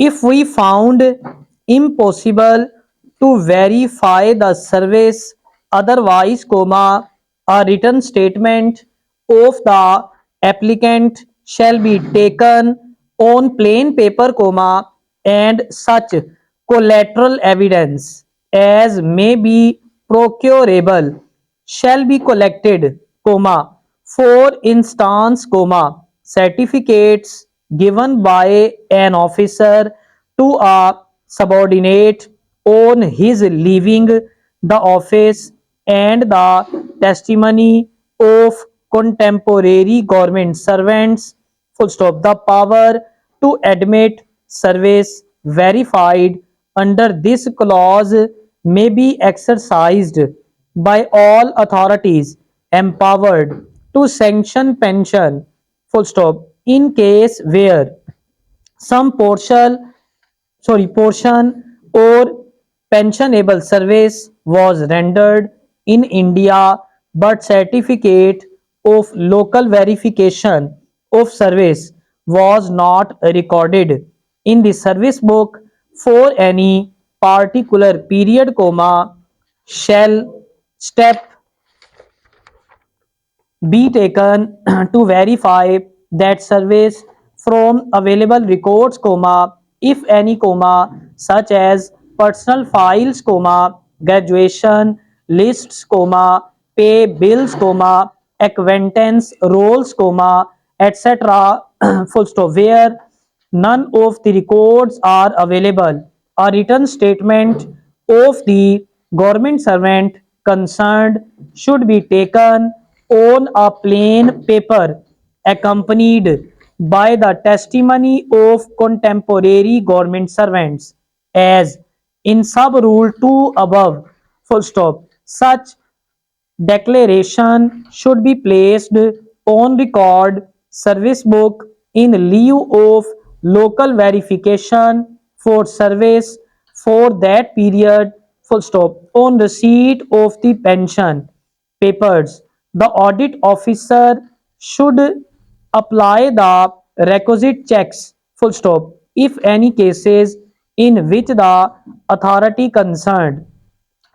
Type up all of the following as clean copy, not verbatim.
If we found impossible to verify the service otherwise, comma, a written statement of the applicant shall be taken on plain paper, comma, and such collateral evidence as may be procurable shall be collected, comma, for instance, comma, certificates given by an officer to a subordinate on his leaving the office and the testimony of contemporary government servants, full stop. The power to admit service verified under this clause may be exercised by all authorities empowered to sanction pension, full stop, in case where some portion or pensionable service was rendered in India, but certificate of local verification of service was not recorded in the service book for any particular period, comma, shall step be taken to verify that service from available records, comma, if any, comma, such as personal files, comma, graduation lists, comma, pay bills, comma, acquaintance rolls, comma, etc. full stop. Where none of the records are available, a written statement of the government servant concerned should be taken on a plain paper, accompanied by the testimony of contemporary government servants, as in sub rule 2 above, full stop. Such declaration should be placed on record service book in lieu of local verification for service for that period, full stop. On receipt of the pension papers, the audit officer should apply the requisite checks, full stop, if any cases in which the authority concerned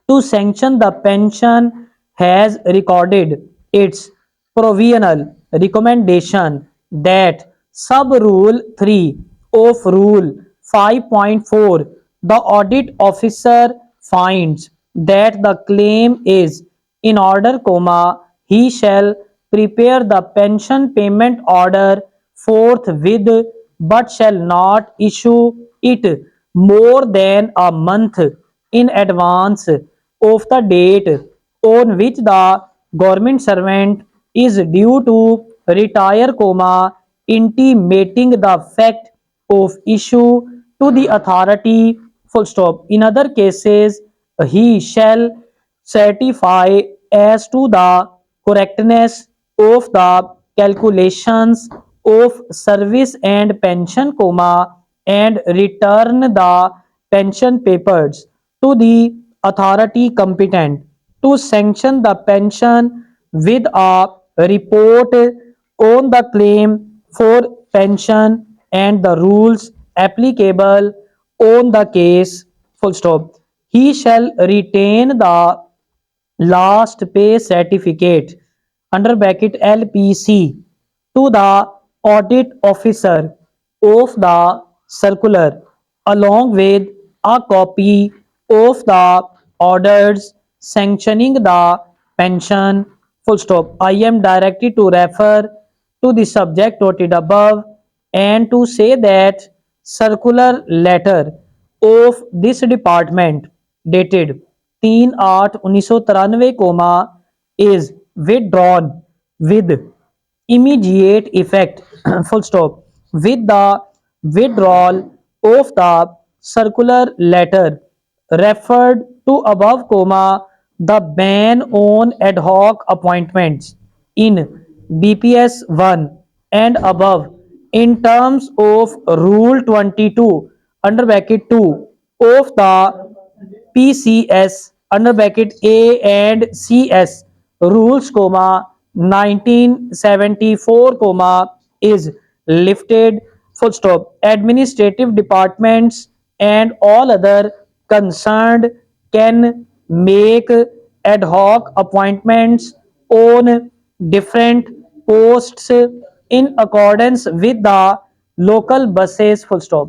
to sanction the pension has recorded its provisional recommendation that sub rule 3 of rule 5.4, the audit officer finds that the claim is in order, comma, he shall prepare the pension payment order forthwith, but shall not issue it more than a month in advance of the date on which the government servant is due to retire, comma, intimating the fact of issue to the authority, full stop. In other cases, he shall certify as to the correctness of the calculations of service and pension, comma, and return the pension papers to the authority competent to sanction the pension with a report on the claim for pension and the rules applicable on the case, full stop. He shall retain the last pay certificate under bracket LPC to the audit officer of the circular along with a copy of the orders sanctioning the pension, full stop. I am directed to refer to the subject noted above and to say that circular letter of this department dated 3/8/1993, is withdrawn with immediate effect, full stop. With the withdrawal of the circular letter referred to above, the ban on ad hoc appointments in BPS 1 and above in terms of Rule 22 under bracket 2 of the PCS under bracket A and CS rules, 1974, is lifted full stop. Administrative departments and all other concerned can make ad hoc appointments on different posts in accordance with the local buses, full stop.